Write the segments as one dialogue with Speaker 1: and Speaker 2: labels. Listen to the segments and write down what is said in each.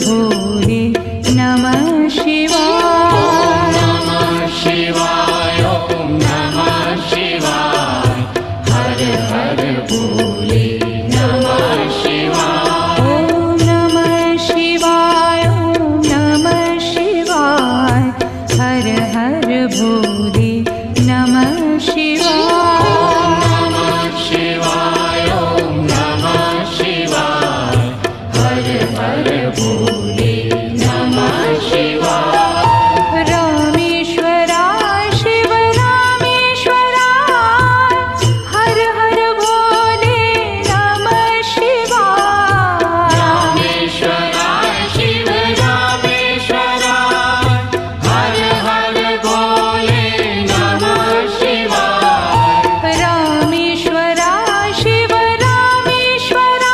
Speaker 1: भोले नमः शिवाय।
Speaker 2: नमः शिवाय ॐ नमः शिवाय हर हर भोले नमः शिवाय।
Speaker 1: ॐ नमः शिवाय ॐ नमः शिवाय हर हर भोले नमः शिवाय।
Speaker 2: नमः शिवाय ॐ नमः शिवाय हर हर भोले नमः शिवाय।
Speaker 1: रामेश्वराय शिव रामेश्वराय हर हर भोले नमः शिवाय।
Speaker 2: रामेश्वराय शिव रामेश्वराय हर हर भोले नमः शिवाय।
Speaker 1: रामेश्वराय शिव रामेश्वराय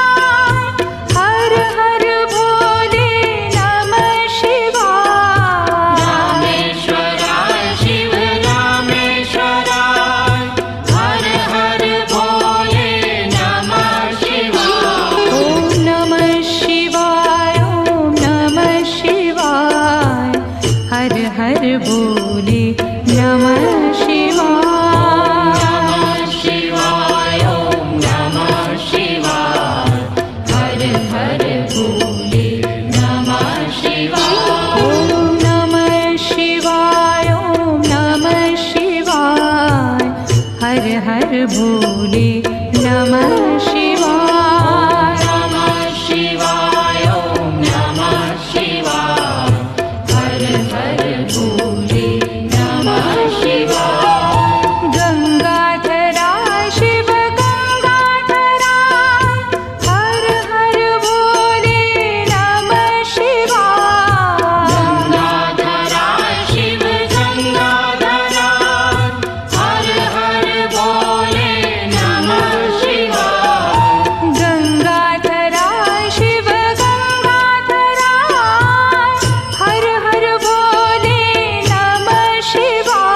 Speaker 1: हर हर भोले नमः शिवाय।
Speaker 2: रामेश्वराय शिव रामेश्वराय हर हर भोले नमः शिवाय।
Speaker 1: ॐ नमः शिवाय ॐ नमः शिवाय हर हर भोले नमः शिवाय।
Speaker 2: नमः शिवाय ॐ नमः शिवाय हर हर भोले नमः शिवाय।
Speaker 1: ॐ नमः शिवाय ॐ नमः शिवाय हर हर भोले नमः शिवाय।
Speaker 2: नमः शिवाय ॐ नमः शिवाय हर हर भोले नमः शिवाय।
Speaker 1: गंगाधराय शिव गंगाधराय हर हर भोले नमः शिवाय।
Speaker 2: गंगाधराय शिव गंगाधराय हर हर भोले नमः शिवाय।
Speaker 1: गंगाधराय शिव गंगाधराय हर हर भोले नमः शिवाय।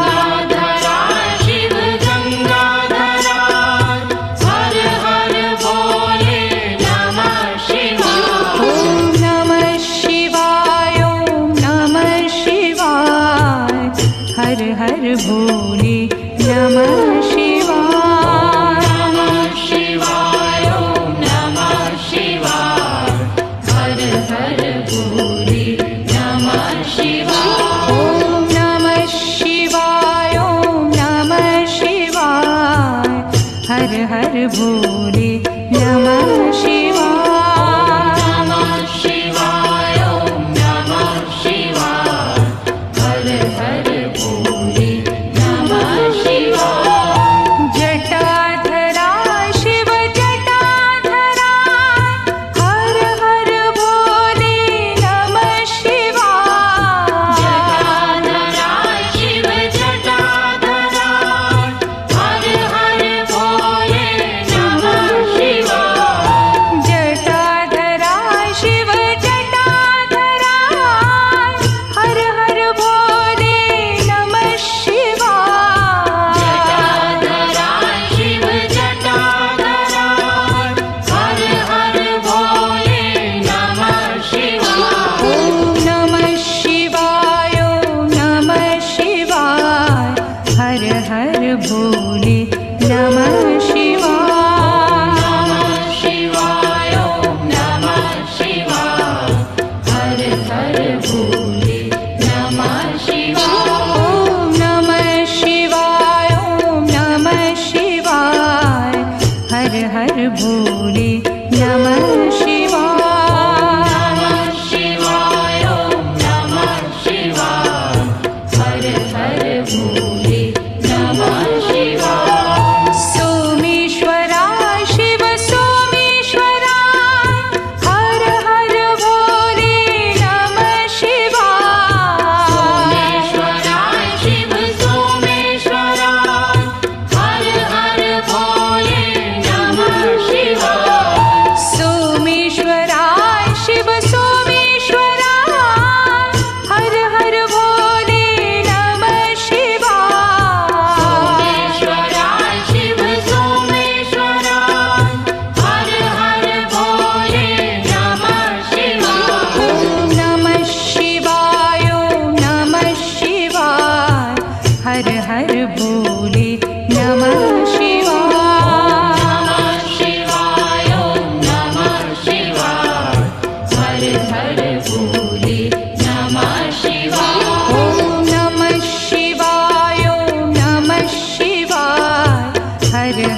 Speaker 2: गंगाधराय शिव गंगाधराय हर हर भोले नमः शिवाय।
Speaker 1: ॐ नमः शिवाय ॐ नमः शिवाय हर हर भोले नमः शिवाय।
Speaker 2: नमः शिवाय ॐ नमः शिवाय हर हर भोले नमः शिवाय।
Speaker 1: ॐ नमः शिवाय ॐ नमः शिवाय हर हर भोले नमः शिवाय।
Speaker 2: नमः शिवाय ॐ नमः शिवाय हर हर भोले नमः शिवाय।
Speaker 1: जटाधराय शिव जटाधराय हर हर भोले नमः शिवाय।
Speaker 2: जटाधराय शिव जटाधराय हर हर भोले नमः शिवाय।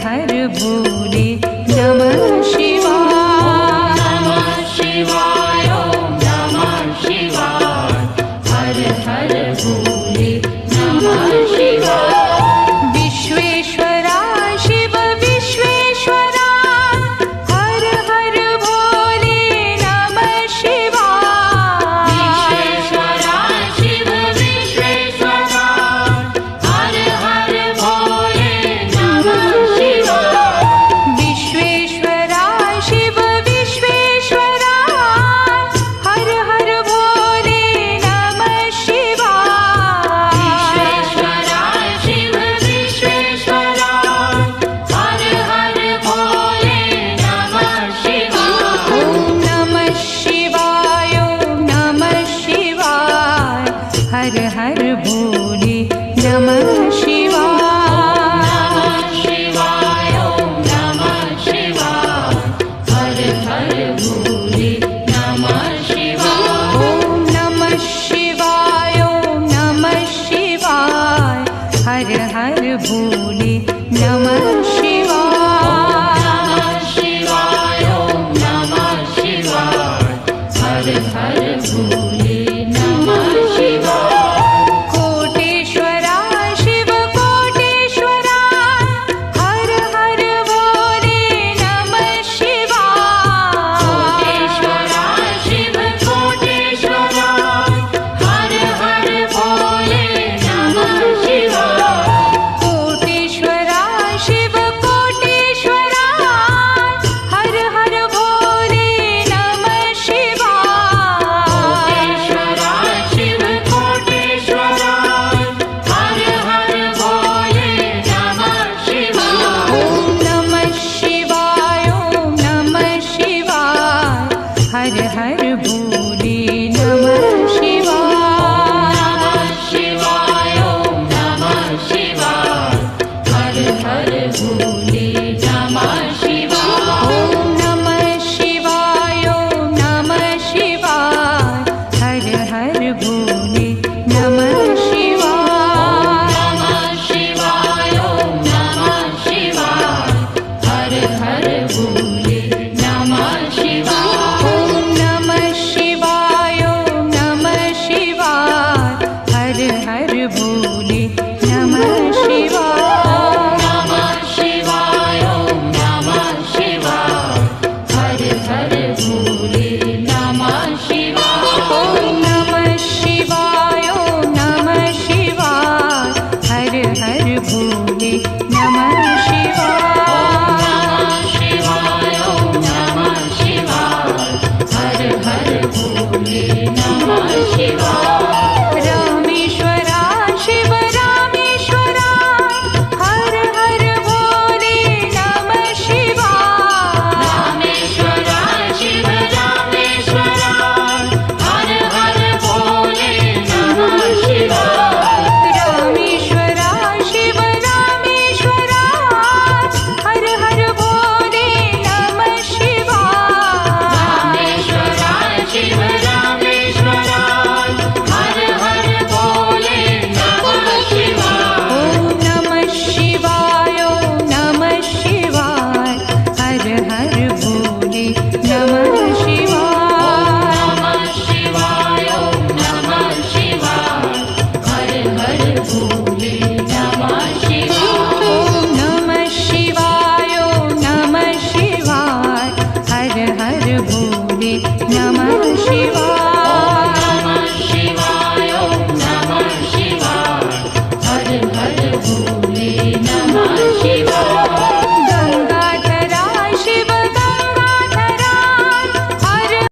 Speaker 1: हर भोले नमः शिवाय।
Speaker 2: नमः शिवाय ॐ नमः शिवाय हर हर भोले नमः शिवाय।
Speaker 1: विश्वेश्वरा शिव विश्वेश्वरा हर हर भोले नमः शिवाय।
Speaker 2: विश्वेश्वरा शिव विश्वेश्वरा हर हर भोले नमः शिवाय।
Speaker 1: विश्वेश्वरा शिव विश्वेश्वरा हर हर भोले नमः शिवाय।
Speaker 2: विश्वेश्वरा शिव विश्वेश्वरा हर हर भोले नमः शिवाय।
Speaker 1: ॐ नमः शिवाय ॐ नमः शिवाय हर हर भोले नमः शिवाय।
Speaker 2: नमः शिवाय ॐ नमः शिवाय हर हर भोले नमः शिवाय।
Speaker 1: ॐ नमः शिवाय ॐ नमः शिवाय हर हर भोले नमः शिवाय।
Speaker 2: नमः शिवाय ॐ नमः शिवाय हर हर भोले नमः शिवाय।
Speaker 1: कोटेश्वरा शिव कोटेश्वरा हर हर भोले नमः शिवाय।
Speaker 2: कोटेश्वरा शिव कोटेश्वरा हर हर भोले नमः शिवाय।
Speaker 1: कोटेश्वरा शिव कोटेश्वरा हर हर भोले नमः शिवाय।
Speaker 2: कोटेश्वरा शिव कोटेश्वरा हर हर भोले नमः शिवाय।
Speaker 1: ॐ नमः शिवाय ॐ नमः शिवाय हर हर भोले नमः शिवाय।
Speaker 2: नमः शिवाय ॐ नमः शिवाय हर हर भोले